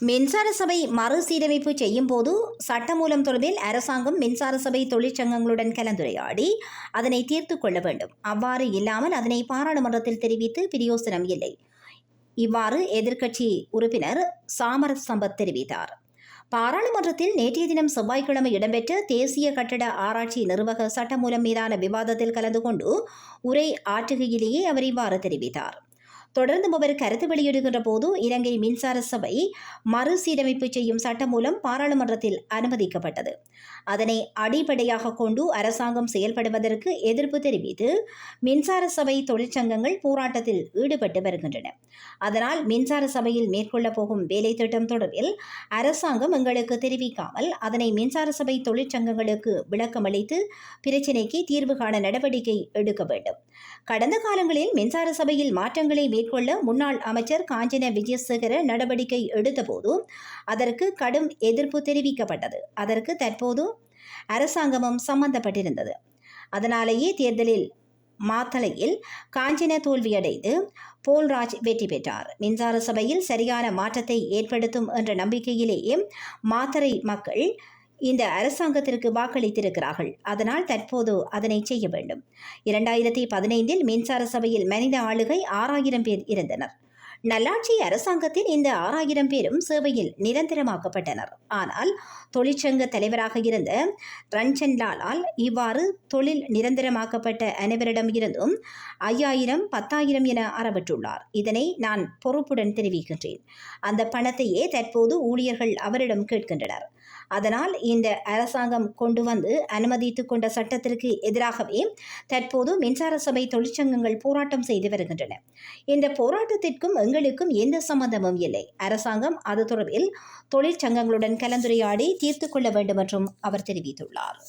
மின்சார சபை மறுசீரமைப்பு செய்யும் போது சட்டமூலம் தொடர்பில் அரசாங்கம் மின்சார சபை தொழிற்சங்கங்களுடன் கலந்துரையாடி அதனை தீர்த்துக் கொள்ள வேண்டும். அவ்வாறு இல்லாமல் அதனை பாராளுமன்றத்தில் தெரிவித்து பிரயோசனம் இல்லை. இவ்வாறு எதிர்க்கட்சி உறுப்பினர் சாமர சம்பத் தெரிவித்தார். பாராளுமன்றத்தில் நேற்றைய தினம் செவ்வாய்க்கிழமை இடம்பெற்ற தேசிய கட்டட ஆராய்ச்சி நிர்வாக சட்டமூலம் மீதான விவாதத்தில் கலந்து கொண்டு உரை ஆற்றுகையிலேயே அவர் இவ்வாறு தெரிவித்தார். தொடர்ந்து அவர் கருத்து வெளியிடுகின்ற போது இலங்கை மின்சார சபை மறுசீரமைப்பு செய்யும் சட்டம் மூலம் பாராளுமன்றத்தில் அனுமதிக்கப்பட்டது. அதனை அடிப்படையாக கொண்டு அரசாங்கம் செயல்படுவதற்கு எதிர்ப்பு தெரிவித்து மின்சார சபை தொழிற்சங்கங்கள் போராட்டத்தில் ஈடுபட்டு வருகின்றன. அதனால் மின்சார சபையில் மேற்கொள்ள போகும் வேலை திட்டம் தொடர்பில் அரசாங்கம் எங்களுக்கு தெரிவிக்காமல் அதனை மின்சார சபை தொழிற்சங்கங்களுக்கு விளக்கமளித்து பிரச்சினைக்கு தீர்வு காண நடவடிக்கை எடுக்க வேண்டும். கடந்த காலங்களில் மின்சார சபையில் மாற்றங்களை மேற்கொள்ள முன்னாள் அமைச்சர் காஞ்சன விஜயசேகர நடவடிக்கை எடுத்தபோது அதற்கு கடும் எதிர்ப்பு தெரிவிக்கப்பட்டது. அதற்கு தற்போது அரசாங்கமும் சம்பந்தப்பட்டிருந்தது. அதனாலேயே தேர்தலில் மாத்தளையில் காஞ்சன தோல்வியடைந்து போல்ராஜ் வெற்றி பெற்றார். மின்சார சபையில் சரியான மாற்றத்தை ஏற்படுத்தும் என்ற நம்பிக்கையிலேயே மாத்தறை மக்கள் இந்த அரசாங்கத்திற்கு வாக்களித்திருக்கிறார்கள். அதனால் தற்போது அதனை செய்ய வேண்டும். 2015 மின்சார சபையில் மனித ஆளுகை 6000 பேர் இருந்தனர். நல்லாட்சி அரசாங்கத்தில் இந்த 6000 பேரும் சேவையில் நிரந்தரமாக்கப்பட்டனர். ஆனால் தொழிற்சங்க தலைவராக இருந்த ரஞ்சன்லாலால் இவ்வாறு தொழில் நிரந்தரமாக்கப்பட்ட அனைவரிடம் இருந்தும் 5000, 10,000 என அறவிட்டுள்ளார். இதனை நான் பொறுப்புடன் தெரிவிக்கின்றேன். அந்த பணத்தையே தற்போது ஊழியர்கள் அவரிடம் கேட்கின்றனர். அதனால் இந்த அரசாங்கம் கொண்டு வந்து அனுமதித்துக் கொண்ட சட்டத்திற்கு எதிராகவே தற்போது மின்சார சபை தொழிற்சங்கங்கள் போராட்டம் செய்து வருகின்றன. இந்த போராட்டத்திற்கும் எங்களுக்கும் எந்த சம்பந்தமும் இல்லை. அரசாங்கம் அது தொடர்பில் தொழிற்சங்கங்களுடன் கலந்துரையாடி தீர்த்துக் கொள்ள வேண்டும் என்றும் அவர் தெரிவித்துள்ளார்.